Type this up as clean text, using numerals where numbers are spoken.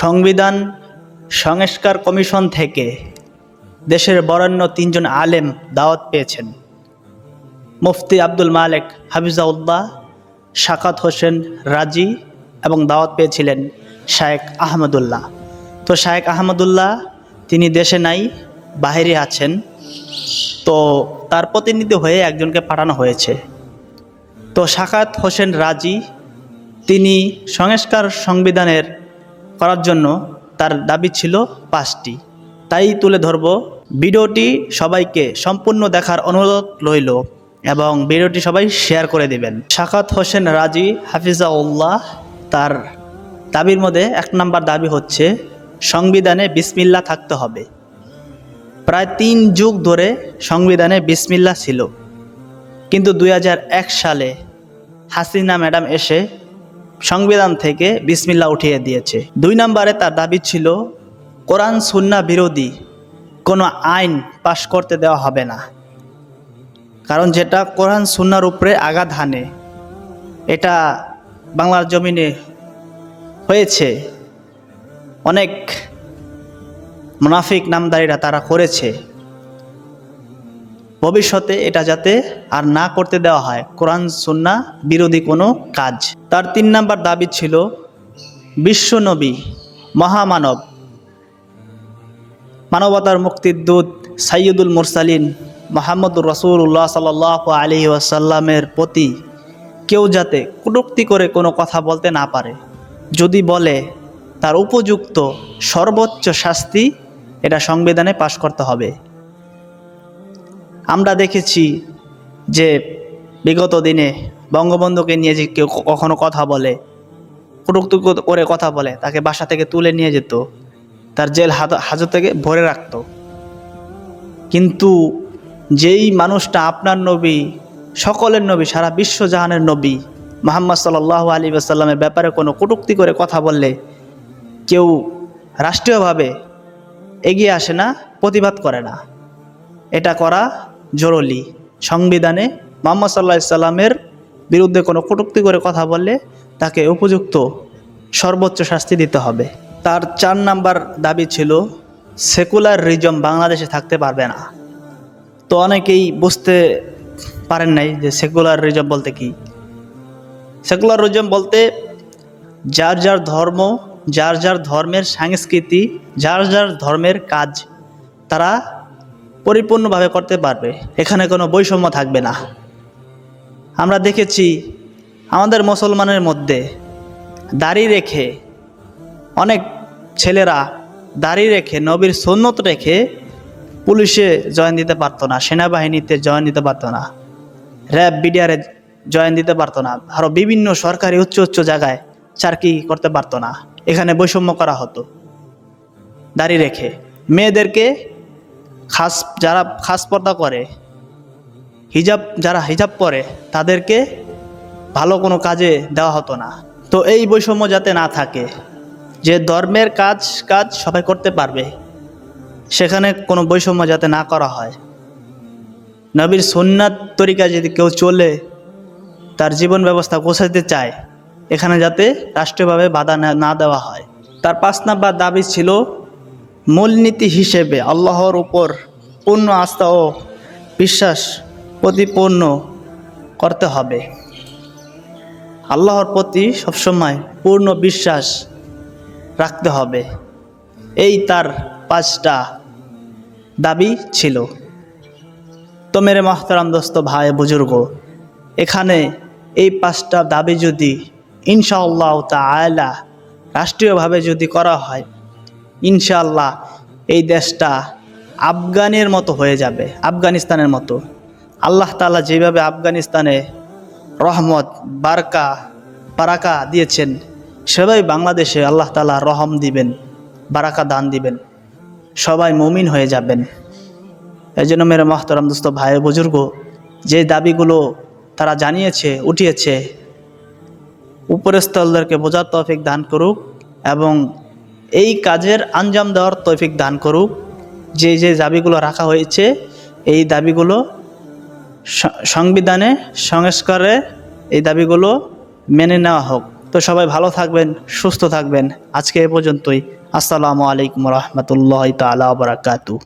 সংবিধান সংস্কার কমিশন থেকে দেশের বরেণ্য তিনজন আলেম দাওয়াত পেয়েছেন। মুফতি আব্দুল মালেক হাফিজাউল্লাহ, শাকাত হোসেন রাজি এবং দাওয়াত পেয়েছিলেন শায়েখ আহমদুল্লাহ। তো শায়েখ আহমদুল্লাহ তিনি দেশে নাই, বাহিরে আছেন। তো তার প্রতিনিধি হয়ে একজনকে পাঠানো হয়েছে। তো শাকাত হোসেন রাজি তিনি সংস্কার সংবিধানের করার জন্য তার দাবি ছিল 5টি, তাই তুলে ধরব। ভিডিওটি সবাইকে সম্পূর্ণ দেখার অনুরোধ রইল এবং ভিডিওটি সবাই শেয়ার করে দিবেন। শাকাত হোসেন রাজি হাফিজাউল্লাহ তার দাবির মধ্যে 1 নম্বর দাবি হচ্ছে সংবিধানে বিসমিল্লাহ থাকতে হবে। প্রায় 3 যুগ ধরে সংবিধানে বিসমিল্লাহ ছিল, কিন্তু 2001 সালে হাসিনা ম্যাডাম এসে সংবিধান থেকে বিসমিল্লাহ উঠিয়ে দিয়েছে। 2 নম্বরে তার দাবি ছিল কোরআন সুন্নাহ বিরোধী কোনো আইন পাশ করতে দেওয়া হবে না, কারণ যেটা কোরআন সুন্নাহর উপরে আঘাত হানে, এটা বাংলার জমিনে হয়েছে। অনেক মুনাফিক নামদারিরা তারা করেছে। ভবিষ্যতে এটা যাতে আর না করতে দেওয়া হয় কোরআন সুন্নাহ বিরোধী কোনো কাজ। তার 3 নম্বর দাবি ছিল বিশ্বনবী মহামানব, মানবতার মুক্তির দূত সাইয়্যিদুল মুরসালিন মুহাম্মদুর রাসূলুল্লাহ সাল্লাল্লাহু আলাইহি ওয়াসাল্লামের প্রতি কেউ যাতে কটূক্তি করে কোনো কথা বলতে না পারে। যদি বলে তার উপযুক্ত সর্বোচ্চ শাস্তি এটা সংবিধানে পাশ করতে হবে। আমরা দেখেছি যে বিগত দিনে বঙ্গবন্ধুকে নিয়ে যে কেউ কখনো কথা বলে, কটূক্তি করে কথা বলে, তাকে বাসা থেকে তুলে নিয়ে যেত, তার জেল হাজতে ভরে রাখত। কিন্তু যেই মানুষটা আপনার নবী, সকলের নবী, সারা বিশ্বজাহানের নবী মুহাম্মদ সাল্লাল্লাহু আলাইহি ওয়াসাল্লামের ব্যাপারে কোনো কটূক্তি করে কথা বললে কেউ রাষ্ট্রীয়ভাবে এগিয়ে আসে না, প্রতিবাদ করে না। এটা করা জরুরি। সংবিধানে মুহাম্মদ সাল্লাল্লাহু আলাইহি ওয়াসাল্লামের বিরুদ্ধে কোনো কটূক্তি করে কথা বললে তাকে উপযুক্ত সর্বোচ্চ শাস্তি দিতে হবে। তার 4 নম্বর দাবি ছিল সেকুলারিজম বাংলাদেশে থাকতে পারবে না। তো অনেকেই বুঝতে পারেন নাই যে সেকুলারিজম বলতে কি। সেকুলারিজম বলতে যার যার ধর্ম, যার যার ধর্মের সংস্কৃতি, যার যার ধর্মের কাজ তারা পরিপূর্ণভাবে করতে পারবে, এখানে কোনো বৈষম্য থাকবে না। আমরা দেখেছি আমাদের মুসলমানের মধ্যে দাড়ি রেখে অনেক ছেলেরা দাড়ি রেখে নবীর সুন্নত রেখে পুলিশে জয়েন দিতে পারতো না, সেনাবাহিনীতে জয়েন দিতে পারতো না, র্যাব বিডিআরে জয়েন দিতে পারতো না, আরও বিভিন্ন সরকারি উচ্চ উচ্চ জায়গায় চাকরি করতে পারতো না। এখানে বৈষম্য করা হতো দাড়ি রেখে। মেয়েদেরকে যারা খাস পর্দা করে, যারা হিজাব পরে, তাদেরকে ভালো কোনো কাজে দেওয়া হতো না। তো এই বৈষম্য যাতে না থাকে, যে ধর্মের কাজ সবাই করতে পারবে, সেখানে কোনো বৈষম্য যাতে না করা হয়। নবীর সুন্নাত তরিকায় যদি কেউ চলে তার জীবন ব্যবস্থা গোছাতে চায়, এখানে যাতে রাষ্ট্রীয়ভাবে বাধা না দেওয়া হয়। তার 5 নম্বর দাবি ছিল মূলনীতি হিসেবে আল্লাহর উপর পূর্ণ আস্থা ও বিশ্বাস প্রতিপন্ন করতে হবে। আল্লাহর প্রতি সবসময় পূর্ণ বিশ্বাস রাখতে হবে। এই তার 5টা দাবি ছিল। তো মেরে মহতারাম দোস্ত, ভাই, বুজুর্গ, এখানে এই 5টা দাবি যদি ইনশাআল্লাহ তাআলা রাষ্ট্রীয়ভাবে যদি করা হয়, ইনশাআল্লাহ এই দেশটা আফগানের মতো হয়ে যাবে, আফগানিস্তানের মতো। আল্লাহ তাআলা যেভাবে আফগানিস্তানে রহমত বারাকা দিয়েছেন, সবাই বাংলাদেশে আল্লাহ তাআলা রহম দিবেন, বারাকা দান দিবেন, সবাই মুমিন হয়ে যাবেন। এই জন্য মেরে মহতারাম দোস্ত, ভাই, বুজুর্গ, যে দাবিগুলো তারা জানিয়েছে, উঠিয়েছে, উপরের স্থলদেরকে বোঝার তৌফিক দান করুক এবং এই কাজের আঞ্জাম দেওয়ার তৌফিক দান করুক। যে যে দাবিগুলো রাখা হয়েছে, এই দাবিগুলো সংবিধানে সংস্কারে এই দাবিগুলো মেনে নেওয়া হোক। তো সবাই ভালো থাকবেন, সুস্থ থাকবেন। আজকে এ পর্যন্তই। আসসালামু আলাইকুম রহমতুল্লাহ তাআলা ওয়া বারাকাতুহু।